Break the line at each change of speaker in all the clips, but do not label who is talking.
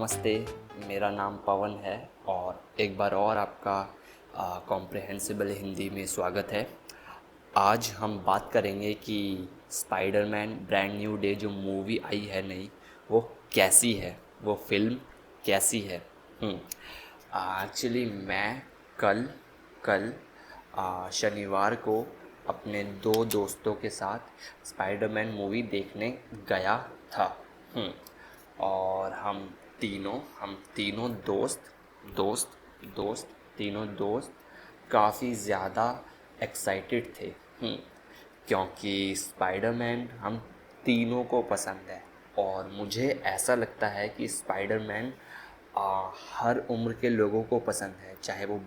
नमस्ते, मेरा नाम पवन है और एक बार और आपका कॉम्प्रिहेंसिबल हिंदी में स्वागत है। आज हम बात करेंगे कि स्पाइडरमैन ब्रांड न्यू डे जो मूवी आई है नई, वो कैसी है, वो फ़िल्म कैसी है। एक्चुअली मैं कल कल शनिवार को अपने दो दोस्तों के साथ स्पाइडरमैन मूवी देखने गया था। और हम तीनों दोस्त दोस्त तीनों दोस्त काफ़ी ज़्यादा एक्साइटेड थे। क्योंकि स्पाइडरमैन हम तीनों को पसंद है और मुझे ऐसा लगता है कि स्पाइडरमैन हर उम्र के लोगों को पसंद है, चाहे वो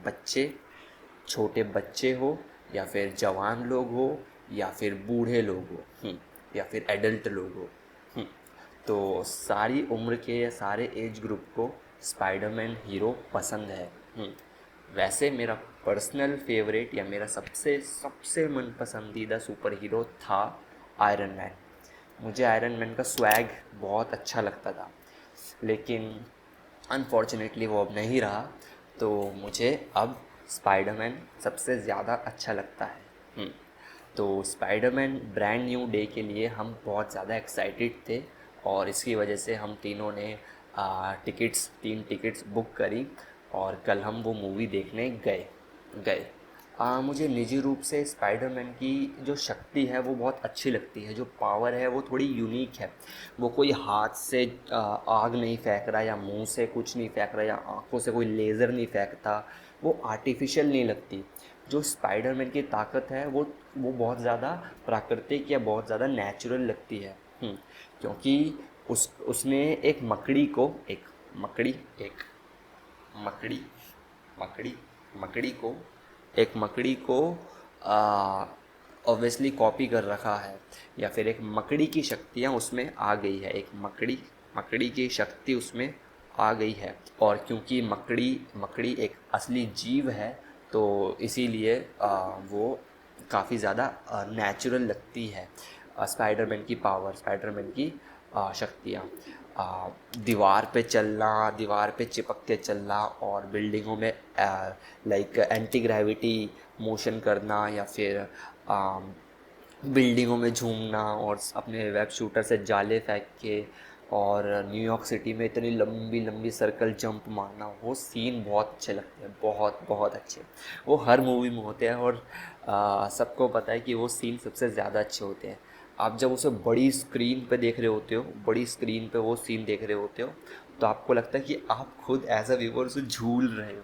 छोटे बच्चे हो या फिर जवान लोग हो या फिर बूढ़े लोग हो, या फिर एडल्ट लोग हो। तो सारी उम्र के या सारे एज ग्रुप को स्पाइडरमैन हीरो पसंद है। वैसे मेरा पर्सनल फेवरेट या मेरा सबसे सबसे मन पसंदीदा सुपर हीरो था आयरन मैन। मुझे आयरन मैन का स्वैग बहुत अच्छा लगता था, लेकिन अनफॉर्चुनेटली वो अब नहीं रहा, तो मुझे अब स्पाइडरमैन सबसे ज़्यादा अच्छा लगता है। तो स्पाइडरमैन ब्रांड न्यू डे के लिए हम बहुत ज़्यादा एक्साइटेड थे और इसकी वजह से हम तीनों ने तीन टिकट्स बुक करी और कल हम वो मूवी देखने गए गए मुझे निजी रूप से स्पाइडरमैन की जो शक्ति है वो बहुत अच्छी लगती है। जो पावर है वो थोड़ी यूनिक है। वो कोई हाथ से आग नहीं फेंक रहा या मुंह से कुछ नहीं फेंक रहा या आंखों से कोई लेज़र नहीं फेंकता। वो आर्टिफिशियल नहीं लगती। जो स्पाइडरमैन की ताकत है वो बहुत ज़्यादा प्राकृतिक या बहुत ज़्यादा नेचुरल लगती है। क्योंकि उसने एक मकड़ी को एक मकड़ी एक मकड़ी मकड़ी मकड़ी को एक मकड़ी को ऑब्वियसली कॉपी कर रखा है, या फिर एक मकड़ी की शक्तियाँ उसमें आ गई है। एक मकड़ी की शक्ति उसमें आ गई है। और क्योंकि मकड़ी मकड़ी एक असली जीव है, तो इसीलिए वो काफ़ी ज़्यादा नेचुरल लगती है। स्पाइडरमैन की पावर, स्पाइडरमैन की शक्तियाँ, दीवार पे चलना, दीवार पे चिपक के चलना और बिल्डिंगों में लाइक एंटी ग्रेविटी मोशन करना, या फिर बिल्डिंगों में झूमना और अपने वेब शूटर से जाले फेंक के और न्यूयॉर्क सिटी में इतनी लंबी लंबी सर्कल जंप मारना, वो सीन बहुत अच्छे लगते हैं, बहुत बहुत अच्छे। वो हर मूवी में होते हैं और सबको पता है कि वो सीन सबसे ज़्यादा अच्छे होते हैं। आप जब उसे बड़ी स्क्रीन पे देख रहे होते हो, बड़ी स्क्रीन पे वो सीन देख रहे होते हो, तो आपको लगता है कि आप खुद एज अ व्यूअर उसे झूल रहे हो,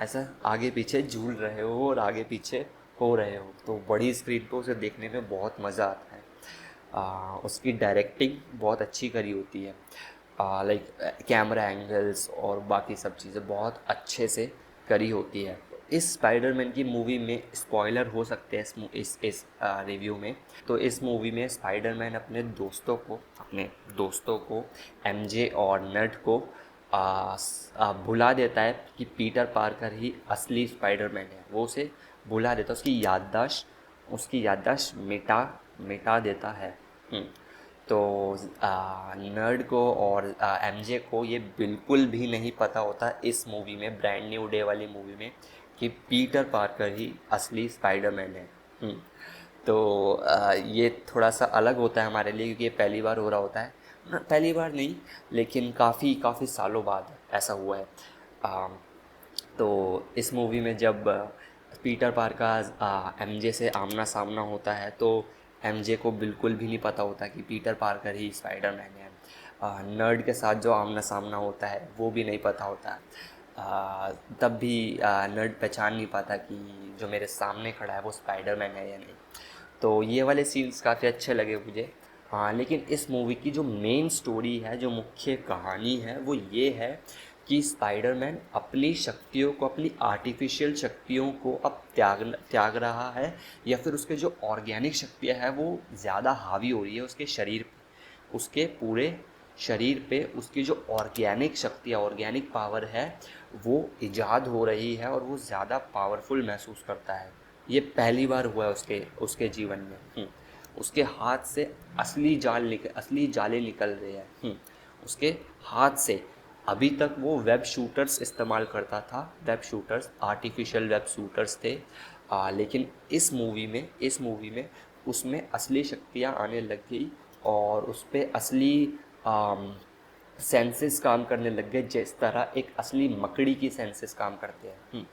ऐसा आगे पीछे झूल रहे हो और आगे पीछे हो रहे हो। तो बड़ी स्क्रीन पे उसे देखने में बहुत मज़ा आता है। उसकी डायरेक्टिंग बहुत अच्छी करी होती है। लाइक कैमरा एंगल्स और बाकी सब चीज़ें बहुत अच्छे से करी होती है। इस स्पाइडरमैन की मूवी में स्पॉइलर हो सकते हैं इस रिव्यू में। तो इस मूवी में स्पाइडरमैन अपने दोस्तों को एमजे और नट को भुला देता है कि पीटर पार्कर ही असली स्पाइडरमैन है। वो उसे भुला देता है, उसकी याददाश्त मिटा मिटा देता है। तो नर्ड को और एमजे को ये बिल्कुल भी नहीं पता होता इस मूवी में, ब्रांड न्यू डे वाली मूवी में, कि पीटर पार्कर ही असली स्पाइडरमैन है। तो ये थोड़ा सा अलग होता है हमारे लिए, क्योंकि ये पहली बार हो रहा होता है ना, पहली बार नहीं लेकिन काफ़ी काफ़ी सालों बाद ऐसा हुआ है। तो इस मूवी में जब पीटर पार्कर एमजे से आमना सामना होता है, तो एमजे को बिल्कुल भी नहीं पता होता कि पीटर पार्कर ही स्पाइडरमैन है। नर्ड के साथ जो आमना सामना होता है वो भी नहीं पता होता। तब भी नर्ड पहचान नहीं पाता कि जो मेरे सामने खड़ा है वो स्पाइडरमैन है या नहीं। तो ये वाले सीन्स काफ़ी अच्छे लगे मुझे। हाँ, लेकिन इस मूवी की जो मेन स्टोरी है, जो मुख्य कहानी है, वो ये है कि स्पाइडरमैन अपनी शक्तियों को, अपनी आर्टिफिशियल शक्तियों को अब त्याग रहा है, या फिर उसके जो ऑर्गेनिक शक्तियाँ हैं वो ज़्यादा हावी हो रही है उसके शरीर पे, उसके पूरे शरीर पे उसकी जो ऑर्गेनिक शक्तियाँ, ऑर्गेनिक पावर है, वो ईजाद हो रही है और वो ज़्यादा पावरफुल महसूस करता है। ये पहली बार हुआ है उसके उसके जीवन में। उसके हाथ से असली जाले निकल रहे हैं। उसके हाथ से अभी तक वो वेब शूटर्स इस्तेमाल करता था, web shooters, artificial web shooters थे। लेकिन इस मूवी में उसमें असली शक्तियाँ आने लग गई और उस पे असली सेंसेस काम करने लग गए, जिस तरह एक असली मकड़ी की सेंसेस काम करते हैं।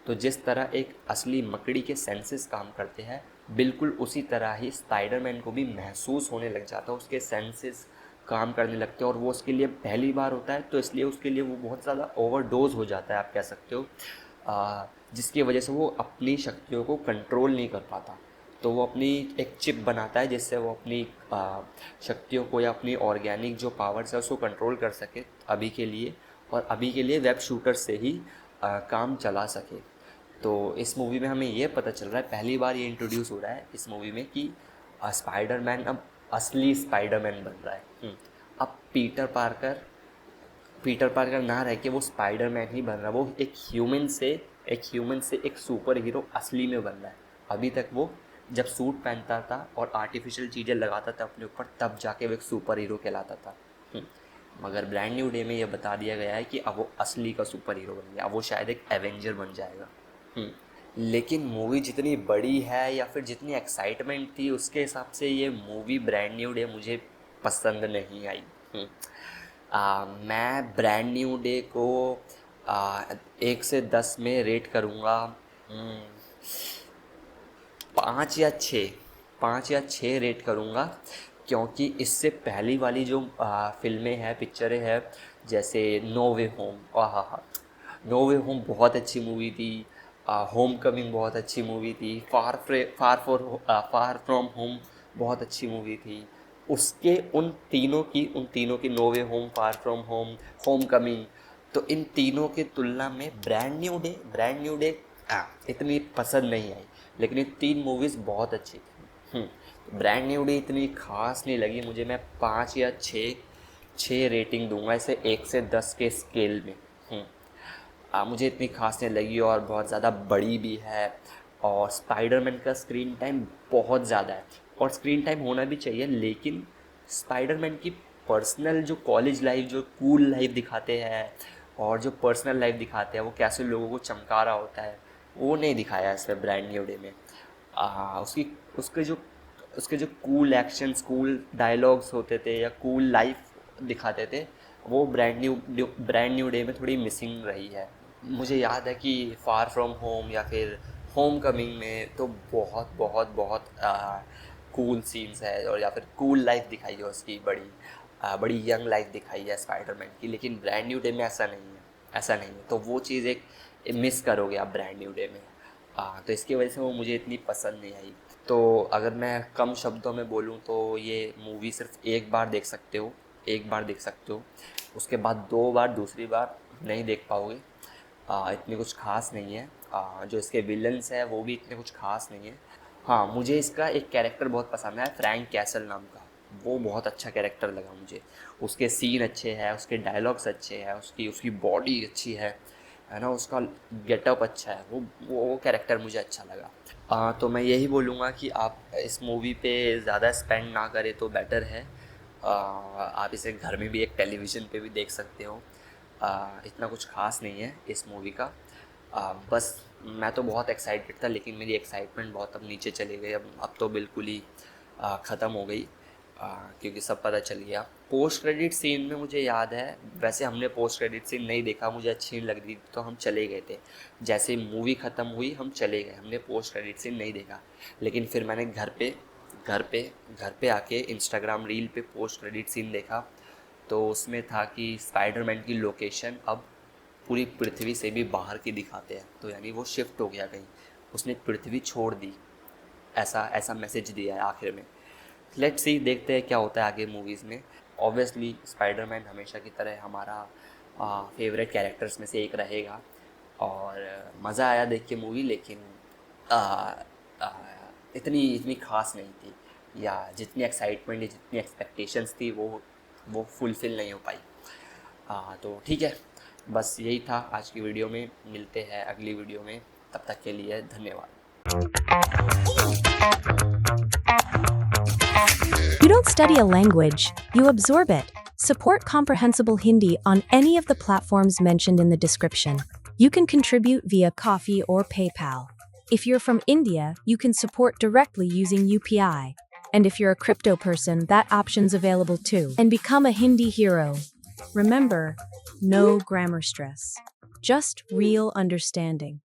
तो जिस तरह एक असली मकड़ी के सेंसेस काम करते हैं, बिल्कुल उसी तरह ही स्पाइडरमैन को भी महसूस होने लग जाता है, उसके सेंसेस काम करने लगते हैं। और वो उसके लिए पहली बार होता है, तो इसलिए उसके लिए वो बहुत ज़्यादा ओवरडोज हो जाता है, आप कह सकते हो, जिसकी वजह से वो अपनी शक्तियों को कंट्रोल नहीं कर पाता। तो वो अपनी एक चिप बनाता है जिससे वो अपनी शक्तियों को या अपनी ऑर्गेनिक जो पावर्स है उसको कंट्रोल कर सके अभी के लिए, और अभी के लिए वेब शूटर से ही काम चला सके। तो इस मूवी में हमें ये पता चल रहा है, पहली बार ये इंट्रोड्यूस हो रहा है इस मूवी में कि स्पाइडरमैन अब असली स्पाइडरमैन बन रहा है। अब पीटर पार्कर ना रह के वो स्पाइडरमैन ही बन रहा है, वो एक ह्यूमन से एक सुपर हीरो असली में बन रहा है। अभी तक वो जब सूट पहनता था और आर्टिफिशियल चीज़ें लगाता था अपने ऊपर, तब जाके वो एक सुपर हीरो कहलाता था। मगर ब्रांड न्यू डे में ये बता दिया गया है कि अब वो असली का सुपर हीरो बन गया, अब वो शायद एक एवेंजर बन जाएगा। लेकिन मूवी जितनी बड़ी है या फिर जितनी एक्साइटमेंट थी, उसके हिसाब से ये मूवी ब्रांड न्यू डे मुझे पसंद नहीं आई। मैं ब्रांड न्यू डे को 1 से 10 में रेट करूँगा 5 या 6 रेट करूँगा, क्योंकि इससे पहली वाली जो फिल्में हैं, पिक्चरें हैं, जैसे no way home, no way home बहुत अच्छी मूवी थी, होम कमिंग बहुत अच्छी मूवी थी, फार फ्रॉम होम बहुत अच्छी मूवी थी। उसके उन तीनों की no way home, far from home, homecoming, तो इन तीनों के तुलना में ब्रांड न्यू डे इतनी पसंद नहीं आई। लेकिन ये 3 मूवीज़ बहुत अच्छी थी। ब्रांड न्यू डे इतनी खास नहीं लगी मुझे, मैं 5 या 6 रेटिंग दूंगा इसे 1 से 10 के स्केल में। मुझे इतनी खास नहीं लगी और बहुत ज़्यादा बड़ी भी है, और स्पाइडरमैन का स्क्रीन टाइम बहुत ज़्यादा है, और स्क्रीन टाइम होना भी चाहिए। लेकिन स्पाइडरमैन की पर्सनल जो कॉलेज लाइफ, जो कूल लाइफ दिखाते हैं और जो पर्सनल लाइफ दिखाते हैं, वो कैसे लोगों को चमका रहा होता है, वो नहीं दिखाया इसमें ब्रांड न्यू डे में। उसके जो कूल एक्शंस, कूल डायलॉग्स होते थे या कूल लाइफ दिखाते थे, वो ब्रांड न्यू डे में थोड़ी मिसिंग रही है। मुझे याद है कि फार फ्रॉम होम या फिर होम कमिंग में तो बहुत बहुत बहुत कूल सीन्स है, और या फिर कूल लाइफ दिखाई है उसकी, बड़ी यंग लाइफ दिखाई है स्पाइडरमैन की। लेकिन ब्रांड न्यू डे में ऐसा नहीं है, तो वो चीज़ एक मिस करोगे आप ब्रांड न्यू डे में। तो इसकी वजह से वो मुझे इतनी पसंद नहीं आई। तो अगर मैं कम शब्दों में बोलूँ तो ये मूवी सिर्फ एक बार देख सकते हो, उसके बाद 2 बार, दूसरी बार नहीं देख पाओगे। इतनी कुछ खास नहीं है। जो इसके विलन्स है वो भी इतने कुछ खास नहीं है। हाँ, मुझे इसका एक कैरेक्टर बहुत पसंद है, फ्रैंक कैसल नाम का, वो बहुत अच्छा कैरेक्टर लगा मुझे। उसके सीन अच्छे हैं, उसके डायलॉग्स अच्छे हैं, उसकी बॉडी अच्छी है ना, उसका गेटअप अच्छा है, वो कैरेक्टर मुझे अच्छा लगा। तो मैं यही बोलूँगा कि आप इस मूवी पे ज़्यादा स्पेंड ना करें तो बेटर है। आप इसे घर में भी एक टेलीविज़न पे भी देख सकते हो। इतना कुछ खास नहीं है इस मूवी का। बस मैं तो बहुत एक्साइटेड था, लेकिन मेरी एक्साइटमेंट बहुत अब नीचे चली गई। अब तो बिल्कुल ही ख़त्म हो गई, क्योंकि सब पता चल गया। पोस्ट क्रेडिट सीन में मुझे याद है, वैसे हमने पोस्ट क्रेडिट सीन नहीं देखा, मुझे अच्छी नहीं लग रही तो हम चले गए थे। जैसे मूवी ख़त्म हुई हम चले गए, हमने पोस्ट क्रेडिट सीन नहीं देखा। लेकिन फिर मैंने घर पे आके इंस्टाग्राम रील पे पोस्ट क्रेडिट सीन देखा, तो उसमें था कि स्पाइडरमैन की लोकेशन अब पूरी पृथ्वी से भी बाहर की दिखाते हैं। तो यानी वो शिफ्ट हो गया कहीं, उसने पृथ्वी छोड़ दी, ऐसा मैसेज दिया है आखिर में। लेट्स सी, देखते हैं क्या होता है आगे मूवीज़ में। ऑब्वियसली स्पाइडरमैन हमेशा की तरह हमारा फेवरेट कैरेक्टर्स में से एक रहेगा, और मज़ा आया देख के मूवी। लेकिन इतनी खास नहीं थी, या जितनी एक्साइटमेंट या जितनी एक्सपेक्टेशंस थी वो फुलफ़िल नहीं हो पाई। तो ठीक है, बस यही था आज की वीडियो में। मिलते हैं अगली वीडियो में, तब तक के लिए धन्यवाद।
You don't study a language, you absorb it. Support Comprehensible Hindi on any of the platforms mentioned in the description. You can contribute via Coffee or PayPal. If you're from India, you can support directly using UPI. And if you're a crypto person, that option's available too. And become a Hindi hero. Remember, no grammar stress, just real understanding.